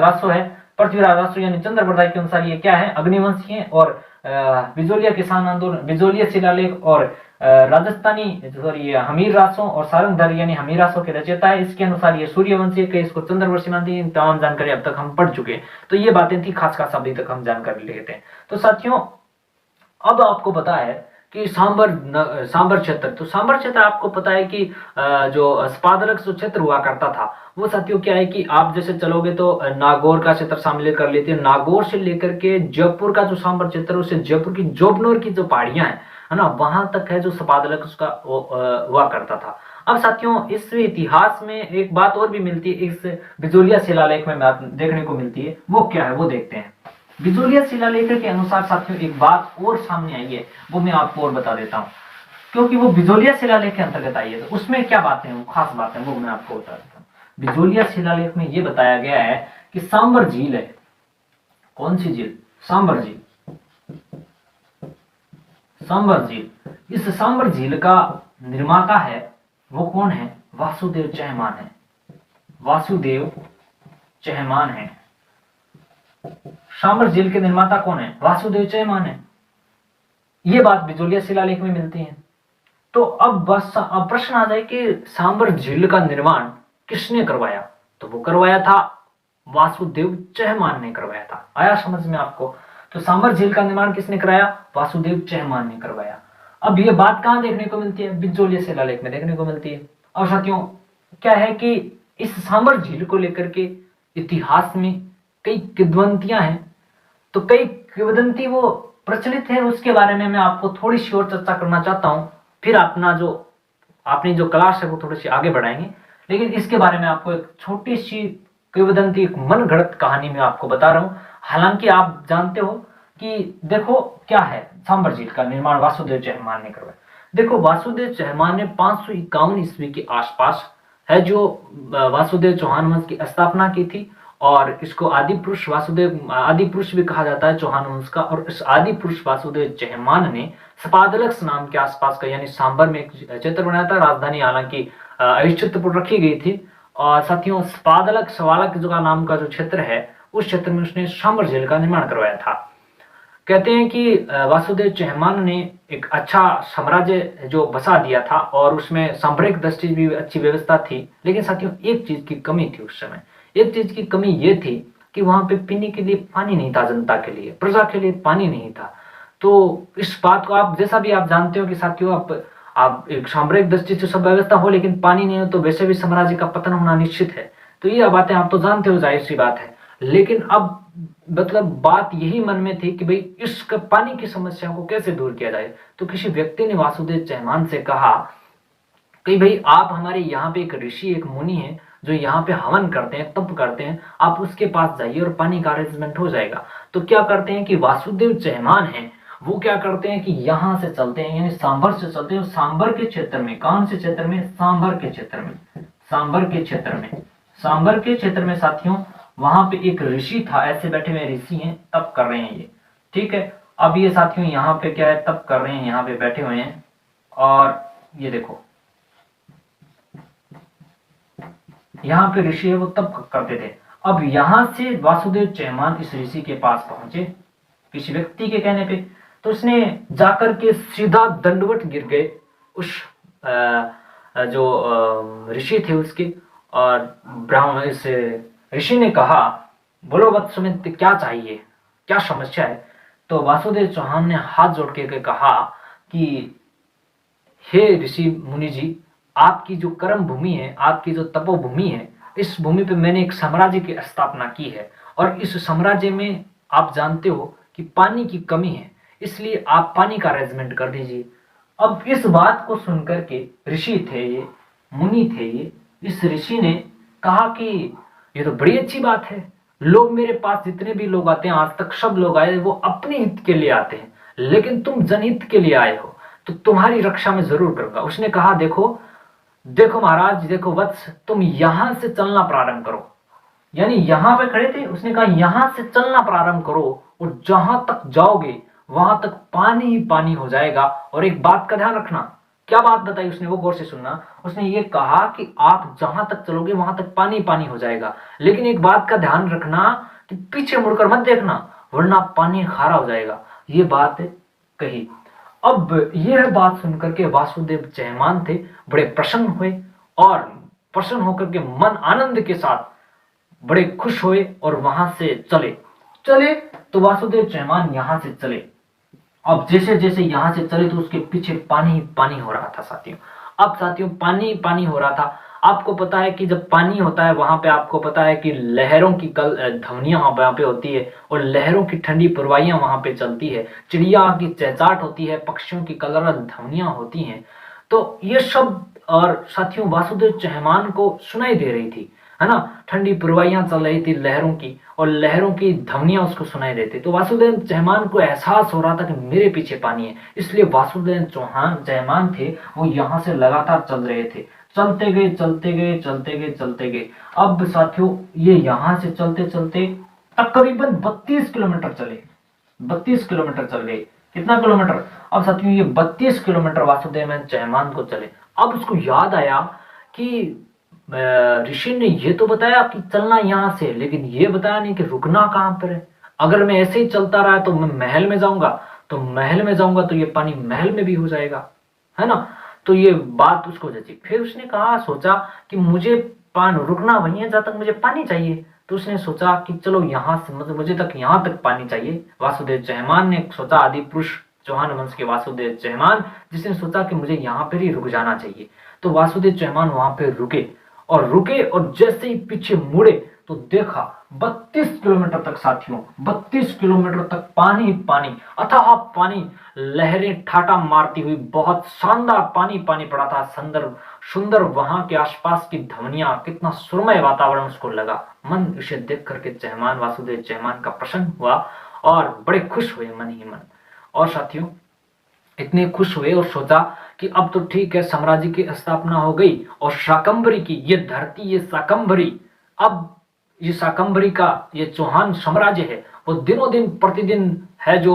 रासो यानी चंद्र बरदाई के अनुसार ये क्या है, अग्निवंशी है। और बिजोलिया किसान आंदोलन, बिजोलिया शिलालेख और राजस्थानी सॉरी हमीर रासो और सारंगधर यानी हमीर रासो के रचयिता है, इसके अनुसार ये सूर्यवंशी है, इसको चंद्रवंशी मानती है। तमाम जानकारी अब तक हम पढ़ चुके हैं, तो ये बातें थी खास अभी तक हम जानकारी लेते हैं। तो साथियों, अब आपको पता है कि सांबर क्षेत्र, तो सांबर क्षेत्र आपको पता है कि जो स्पादलक जो क्षेत्र हुआ करता था वो साथियों क्या है कि आप जैसे चलोगे तो नागौर का क्षेत्र शामिल कर लेते हैं। नागौर से लेकर के जयपुर का जो सांबर क्षेत्र है, उससे जयपुर की जोबनौर की जो पहाड़ियां है ना, वहां तक है जो स्पादलक उसका हुआ करता था। अब साथियों, इस इतिहास में एक बात और भी मिलती है, इस बिजोलिया शिलालेख में देखने को मिलती है, वो क्या है वो देखते हैं। बिजोलिया शिलालेख के अनुसार साथियों एक बात और सामने आई है, वो मैं आपको और बता देता हूं, क्योंकि वो बिजोलिया शिलालेख के अंतर्गत आई है, तो उसमें क्या बातें हैं, खास बातें, वो मैं आपको बता देता हूँ। बिजोलिया शिलालेख में ये बताया गया है कि सांबर झील है, कौन सी झील, सांबर झील, सांबर झील, इस सांबर झील का निर्माता है वो कौन है, वासुदेव चहमान है, वासुदेव चहमान है। सांबर झील के निर्माता कौन है, वासुदेव चहमान है। ये बात बिजोलिया शिलालेख में मिलती है। तो अब बस अब प्रश्न आ जाए कि सांबर झील का निर्माण किसने करवाया, तो वो करवाया था वासुदेव चहमान ने करवाया था। आया समझ में आपको? तो सांबर झील का निर्माण किसने कराया, वासुदेव चहमान ने करवाया। अब ये बात कहां देखने को मिलती है, बिजोलिया शिलालेख में देखने को मिलती है। और साथियों क्या है कि इस सांबर झील को लेकर के इतिहास में कई किंवदंतियां हैं, तो कई किंवदंती वो प्रचलित है, उसके बारे में मैं आपको थोड़ी सी और चर्चा करना चाहता हूं। फिर अपनी जो क्लास है वो थोड़ी सी आगे बढ़ाएंगे, लेकिन इसके बारे में आपको एक छोटी सी किंवदंती, एक मन गढ़ंत कहानी में आपको बता रहा हूं। हालांकि आप जानते हो कि देखो क्या है, सांबर झील का निर्माण वासुदेव चहमान ने करवाया। देखो वासुदेव चहमान ने 551 ईस्वी के आसपास है जो वासुदेव चौहान वंश की स्थापना की थी, और इसको आदि पुरुष भी कहा जाता है चौहान वंश का। और इस आदि पुरुष वासुदेव चहमान ने स्पादलक्स नाम के आसपास का यानी सांबर में एक क्षेत्र बनाया था। राजधानी हालांकि अहिच्छत्रपुर रखी गई थी, और साथियों स्पादलक सवालक जो का नाम का जो क्षेत्र है, उस क्षेत्र में उसने सांबर झील का निर्माण करवाया था। कहते हैं कि वासुदेव चहमान ने एक अच्छा साम्राज्य जो बसा दिया था, और उसमें सांभरिक दृष्टि भी अच्छी व्यवस्था थी। लेकिन साथियों एक चीज की कमी थी उस समय, एक चीज की कमी ये थी कि वहां पे पीने के लिए पानी नहीं था, जनता के लिए, प्रजा के लिए पानी नहीं था। तो इस बात को आप जैसा भी आप जानते हो कि साथियों आप एक साम्राज्यिक दृष्टि से सब व्यवस्था हो, लेकिन पानी नहीं हो तो वैसे भी साम्राज्य का पतन होना निश्चित है। तो ये बातें आप तो जानते हो, जाहिर सी बात है। लेकिन अब मतलब बात यही मन में थी कि भाई इस पानी की समस्या को कैसे दूर किया जाए। तो किसी व्यक्ति ने वासुदेव चहमान से कहा कि भाई आप हमारे यहाँ पे एक ऋषि, एक मुनि है जो यहाँ पे हवन करते हैं, तप करते हैं, आप उसके पास जाइए और पानी का अरेंजमेंट हो जाएगा। तो क्या करते हैं कि वासुदेव चहमान है वो क्या करते हैं कि यहां से चलते हैं, यानी सांभर से चलते हैं। सांभर के क्षेत्र में, कौन से क्षेत्र में, सांभर के क्षेत्र में, सांभर के क्षेत्र में, सांभर के क्षेत्र में साथियों वहां पे एक ऋषि था, ऐसे बैठे हुए ऋषि हैं, तप कर रहे हैं ये, ठीक है। अब ये साथियों यहाँ पे क्या है, तप कर रहे हैं, यहाँ पे बैठे हुए हैं, और ये देखो यहाँ पे ऋषि है वो तप करते थे। अब यहां से वासुदेव चहमान इस ऋषि के पास पहुंचे किसी व्यक्ति के कहने पे, तो उसने जाकर के सीधा दंडवत गिर गए उस जो ऋषि थे उसके। और ब्राह्मण इस ऋषि ने कहा, बोलो वत्स सुमित क्या चाहिए, क्या समस्या है। तो वासुदेव चौहान ने हाथ जोड़ के कहा कि हे ऋषि मुनि जी, आपकी जो कर्म भूमि है, आपकी जो तपोभूमि है, इस भूमि पे मैंने एक साम्राज्य की स्थापना की है, और इस साम्राज्य में आप जानते हो कि पानी की कमी है, इसलिए आप पानी का अरेंजमेंट कर दीजिए। अब इस बात को सुनकर के ऋषि थे ये, मुनि थे ये, इस ऋषि ने कहा कि ये तो बड़ी अच्छी बात है, लोग मेरे पास जितने भी लोग आते हैं, आज तक सब लोग आए वो अपने हित के लिए आते हैं, लेकिन तुम जनहित के लिए आए हो तो तुम्हारी रक्षा मैं जरूर करूंगा। उसने कहा देखो देखो महाराज, देखो वत्स, तुम यहां से चलना प्रारंभ करो। यानी यहां पे खड़े थे, उसने कहा यहां से चलना प्रारंभ करो और जहां तक जाओगे वहां तक पानी ही पानी हो जाएगा। और एक बात का ध्यान रखना। क्या बात बताई उसने, वो गौर से सुनना। उसने ये कहा कि आप जहां तक चलोगे वहां तक पानी पानी हो जाएगा, लेकिन एक बात का ध्यान रखना कि पीछे मुड़कर मत देखना, वरना पानी खारा हो जाएगा। ये बात कही। अब यह बात सुनकर के वासुदेव चहमान थे, बड़े प्रसन्न हुए और प्रसन्न होकर के मन आनंद के साथ बड़े खुश हुए और वहां से चले। तो वासुदेव चहमान यहां से चले। अब जैसे जैसे यहां से चले तो उसके पीछे पानी ही पानी हो रहा था साथियों। अब साथियों पानी पानी हो रहा था। आपको पता है कि जब पानी होता है वहां पे आपको पता है कि लहरों की ध्वनियां वहां पे होती है और लहरों की ठंडी पुरवाइयां वहां पे चलती है, चिड़िया की चहचहाट होती है, पक्षियों की कलरव ध्वनियां होती हैं। तो ये सब और साथियों वासुदेव चहमान को सुनाई दे रही थी, है ना। ठंडी पुरवाइयां चल रही थी लहरों की और लहरों की ध्वनियां उसको सुनाई देती। तो वासुदेव चहमान को एहसास हो रहा था कि मेरे पीछे पानी है, इसलिए वासुदेव चहमान थे वो यहां से लगातार चल रहे थे। चलते गए चलते गए चलते गए चलते गए। अब साथियों ये यहां से चलते चलते तकरीबन 32 किलोमीटर चले। 32 किलोमीटर चल गए। कितना किलोमीटर? अब साथियों ये 32 किलोमीटर वासुदेव चहमान को चले। अब उसको याद आया कि ऋषि ने ये तो बताया कि चलना यहां से, लेकिन ये बताया नहीं कि रुकना कहां पर है। अगर मैं ऐसे ही चलता रहा तो मैं महल में जाऊंगा, तो महल में जाऊंगा तो ये पानी महल में भी हो जाएगा, है ना। तो ये बात उसको जची। फिर उसने कहा, सोचा कि मुझे रुकना वहीं है जहां तक मुझे पानी चाहिए। तो उसने सोचा कि चलो यहां से, मतलब मुझे तक यहां तक पानी चाहिए। वासुदेव चहमान ने सोचा, आदि पुरुष चौहान वंश के वासुदेव चहमान, जिसने सोचा कि मुझे यहाँ पर ही रुक जाना चाहिए। तो वासुदेव चहमान वहां पे रुके और जैसे ही पीछे मुड़े तो देखा 32 किलोमीटर तक साथियों, 32 किलोमीटर तक पानी पानी, अथाह पानी, लहरें ठाटा मारती हुई, बहुत शानदार पानी पानी पड़ा था। सुंदर सुंदर वहां के आसपास की ध्वनियां, कितना सुरमय वातावरण उसको लगा। मन इसे देख करके चहमान, वासुदेव चहमान का प्रसन्न हुआ और बड़े खुश हुए मन ही मन। और साथियों इतने खुश हुए और सोचा कि अब तो ठीक है, साम्राज्य की स्थापना हो गई और शाकंभरी की ये धरती, ये शाकंभरी, अब ये शाकंभरी का ये चौहान साम्राज्य है वो दिनों दिन प्रतिदिन है जो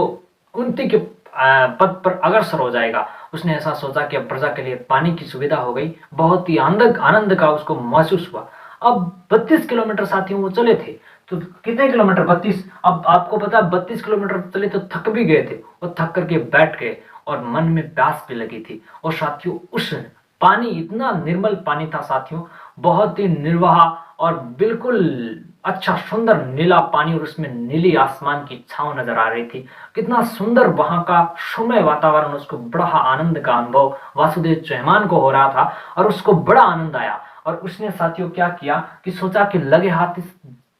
उन्नति के पद पर अग्रसर हो जाएगा। उसने ऐसा सोचा कि अब प्रजा के लिए पानी की सुविधा हो गई। बहुत ही आनंद का उसको महसूस हुआ। अब 32 किलोमीटर साथियों वो चले थे। तो कितने किलोमीटर? 32। अब आपको पता है 32 किलोमीटर चले तो थक भी गए थे और थक करके बैठ गए और मन में प्यास भी लगी थी। और साथियों उस पानी, इतना निर्मल पानी था साथियों, बहुत ही निर्वाह और बिल्कुल अच्छा सुंदर नीला पानी, और उसमें नीली आसमान की छांव नजर आ रही थी। कितना सुंदर वहां का सुमय वातावरण, उसको बड़ा आनंद का अनुभव वासुदेव चहमान को हो रहा था और उसको बड़ा आनंद आया। और उसने साथियों क्या किया कि सोचा कि लगे हाथ इस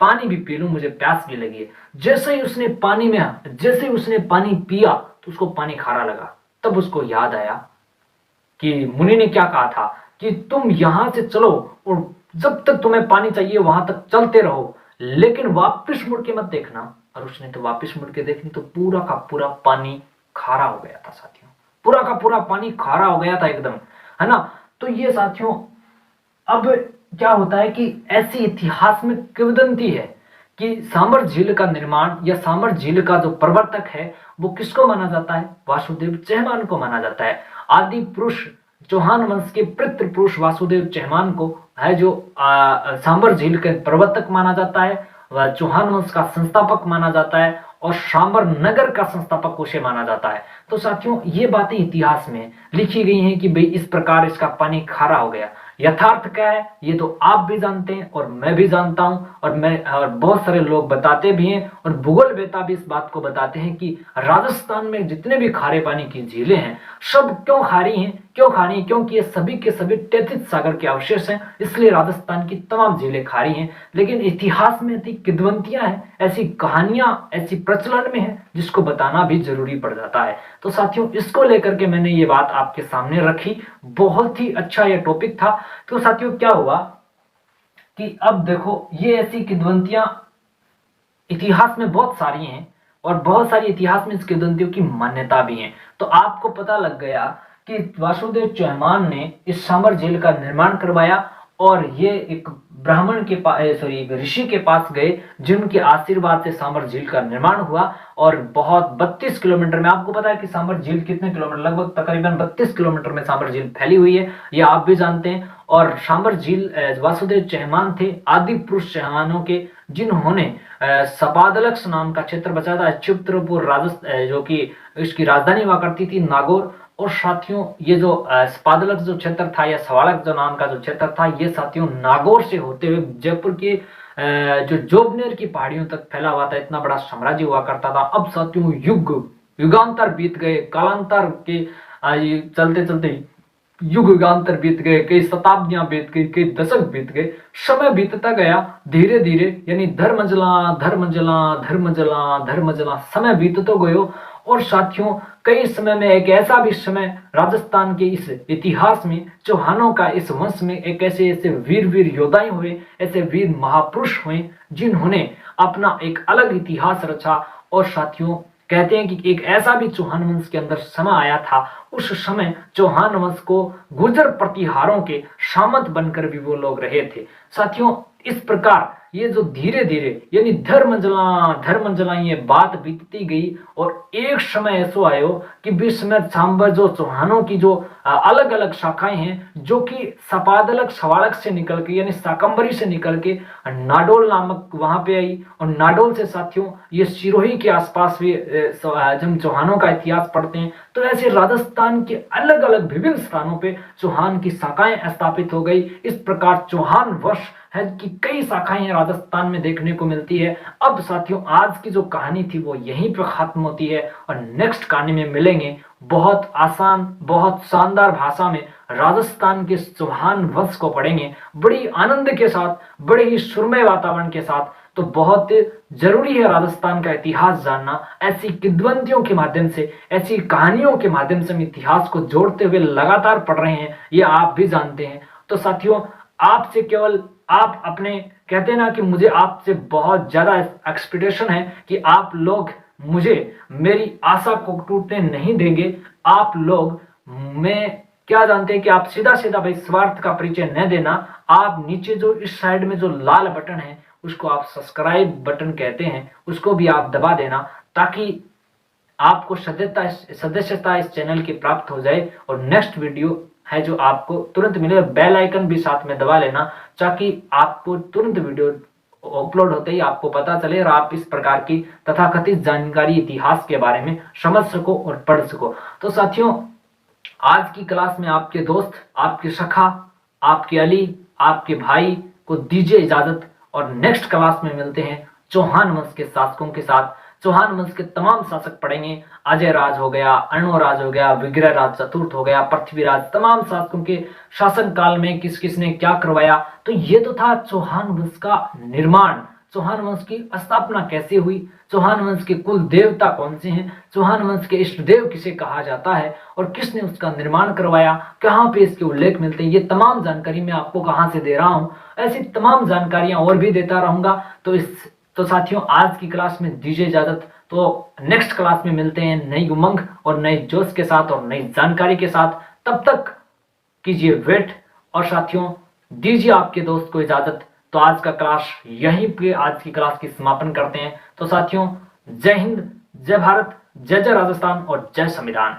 पानी भी पी लूं, मुझे प्यास भी लगी है। जैसे ही उसने पानी पिया तो उसको पानी खारा लगा। तब उसको याद आया कि मुनि ने क्या कहा था कि तुम यहां से चलो और जब तक तुम्हें पानी चाहिए वहां तक चलते रहो, लेकिन वापस मुड़ के मत देखना। और उसने तो वापस मुड़ के देखनी तो पूरा का पूरा पानी खारा हो गया था साथियों। पूरा का पूरा पानी खारा हो गया था एकदम, है ना। तो ये साथियों अब क्या होता है कि ऐसी इतिहास में किंवदंती है कि सामर झील का निर्माण या सामर झील का जो प्रवर्तक है वो किसको माना जाता है? वासुदेव चहमान को माना जाता है। आदि पुरुष चौहान वंश के पितृ पुरुष वासुदेव चहमान को है जो सांबर झील के प्रवर्तक माना जाता है, वह चौहान वंश का संस्थापक माना जाता है और सांबर नगर का संस्थापक उसे माना जाता है। तो साथियों ये बातें इतिहास में लिखी गई हैं कि भाई इस प्रकार इसका पानी खारा हो गया। यथार्थ क्या है ये तो आप भी जानते हैं और मैं भी जानता हूं, और बहुत सारे लोग बताते भी हैं, और भूगोल वेता भी इस बात को बताते हैं कि राजस्थान में जितने भी खारे पानी की झीलें हैं सब क्यों खारी हैं, क्यों खारी हैं? क्योंकि ये सभी के सभी टेथिस सागर के अवशेष हैं, इसलिए राजस्थान की तमाम झीलें खारी हैं। लेकिन इतिहास में ऐसी किंवदंतियां हैं, ऐसी कहानियां ऐसी प्रचलन में है जिसको बताना भी जरूरी पड़ जाता है। तो साथियों, इसको लेकर के मैंने ये बात आपके सामने रखी, बहुत ही अच्छा ये टॉपिक था। तो साथियों, क्या हुआ कि अब देखो, ये ऐसी किंवदंतियां इतिहास में बहुत सारी हैं, और बहुत सारी इतिहास में इस किंवदंतियों की मान्यता भी है। तो आपको पता लग गया कि वासुदेव चौहान ने इस सामर झील का निर्माण करवाया, और ये एक ब्राह्मण के पास, सॉरी, ऋषि के पास गए, जिनके आशीर्वाद से सामर झील का निर्माण हुआ। और बहुत 32 किलोमीटर में, आपको पता है कि सामर झील कितने किलोमीटर, लगभग तकरीबन 32 किलोमीटर में सामर झील फैली हुई है, ये आप भी जानते हैं। और सामर झील वासुदेव चौहान थे आदि पुरुष चौहानों के, जिन्होंने सपादलक्ष नाम का क्षेत्र बचा था, चित्रपुर राजस्थान, जो कि इसकी राजधानी हुआ करती थी नागौर। और साथियों, ये जो सपादलक्ष जो क्षेत्र था, या सवालक जो नाम का जो क्षेत्र था, ये साथियों नागौर से होते हुए जयपुर के जो जोबनेर की पहाड़ियों तक फैला हुआ था। इतना बड़ा साम्राज्य हुआ करता था। अब साथियों, युगांतर बीत गए, कालांतर के चलते चलते युगांतर बीत गए, कई शताब्दियां बीत गई, कई दशक बीत गए, समय बीतता गया धीरे धीरे, यानी धर्मजला धर्मजला धर्मजला धर्मजला समय बीतता गयो। और साथियों, कई समय में एक ऐसा भी समय राजस्थान के इस इतिहास में, चौहानों का इस वंश में, एक ऐसे ऐसे वीर वीर योद्धा हुए, ऐसे वीर महापुरुष हुए, जिन्होंने अपना एक अलग इतिहास रचा। और साथियों, कहते हैं कि एक ऐसा भी चौहान वंश के अंदर समय आया था, उस समय चौहान वंश को गुर्जर प्रतिहारों के सामंत बनकर भी वो लोग रहे थे। साथियों, इस प्रकार ये जो धीरे धीरे, यानी धर्मजला ये बात बीतती गई, और एक समय ऐसा आयो कि विस्मृत सांबर जो चौहानों की जो अलग अलग शाखाएं हैं, जो कि सपादलक सवालक से निकल के, यानी शाकंभरी से निकल के नाडोल नामक वहां पे आई। और नाडोल से साथियों, ये सिरोही के आसपास भी, जब चौहानों का इतिहास पढ़ते हैं तो ऐसे राजस्थान के अलग अलग विभिन्न स्थानों पे चौहान की शाखाएं स्थापित हो गई। इस प्रकार चौहान वंश है कि कई शाखाएं राजस्थान में देखने को मिलती है। अब साथियों, आज की जो कहानी थी वो यहीं पर खत्म होती है, और नेक्स्ट कहानी में मिलेंगे बहुत आसान, बहुत शानदार भाषा में राजस्थान के चौहान वंश को पढ़ेंगे, बड़ी आनंद के साथ, बड़े ही सुरमय वातावरण के साथ। तो बहुत जरूरी है राजस्थान का इतिहास जानना। ऐसी किंवदंतियों के माध्यम से, ऐसी कहानियों के माध्यम से हम इतिहास को जोड़ते हुए लगातार पढ़ रहे हैं, ये आप भी जानते हैं। तो साथियों, आपसे केवल, आप अपने, कहते हैं ना कि मुझे आपसे बहुत ज्यादा एक्सपेक्टेशन है कि आप लोग मुझे, मेरी आशा को टूटने नहीं देंगे। आप लोग, मैं क्या जानते हैं कि आप सीधा सीधा भाई स्वार्थ का परिचय न देना। आप नीचे जो इस साइड में जो लाल बटन है, उसको आप सब्सक्राइब बटन कहते हैं, उसको भी आप दबा देना, ताकि आपको सदस्यता इस चैनल की प्राप्त हो जाए, और नेक्स्ट वीडियो है जो आपको तुरंत मिले। बेल आइकन भी साथ में दबा लेना, ताकि आपको तुरंत वीडियो अपलोड होते ही आपको पता चले, और आप इस प्रकार की तथाकथित जानकारी इतिहास के बारे में समझ सको और पढ़ सको। तो साथियों, आज की क्लास में आपके दोस्त, आपके सखा, आपके अली, आपके भाई को दीजिए इजाजत, और नेक्स्ट क्लास में मिलते हैं चौहान वंश के शासकों के साथ। चौहान वंश के तमाम शासक पढ़ेंगे। अजय राज हो गया, अर्णोराज हो गया, विग्रह राज चतुर्थ हो गया, पृथ्वीराज, तमाम शासकों के शासन काल में किस किस ने क्या करवाया। तो ये तो था चौहान वंश का निर्माण, चौहान वंश की स्थापना कैसे हुई, चौहान वंश के कुल देवता कौन से हैं, चौहान वंश के इष्ट देव किसे कहा जाता है, और किसने उसका निर्माण करवाया, कहाँ पे इसके उल्लेख मिलते हैं। ये तमाम जानकारी मैं आपको कहाँ से दे रहा हूँ, ऐसी तमाम जानकारियां और भी देता रहूंगा। तो साथियों, आज की क्लास में दीजिए इजाजत। तो नेक्स्ट क्लास में मिलते हैं नई उमंग और नई जोश के साथ और नई जानकारी के साथ। तब तक कीजिए वेट, और साथियों दीजिए आपके दोस्त को इजाजत। तो आज का क्लास यहीं पे, आज की क्लास की समापन करते हैं। तो साथियों, जय हिंद, जय भारत, जय जय राजस्थान और जय संविधान।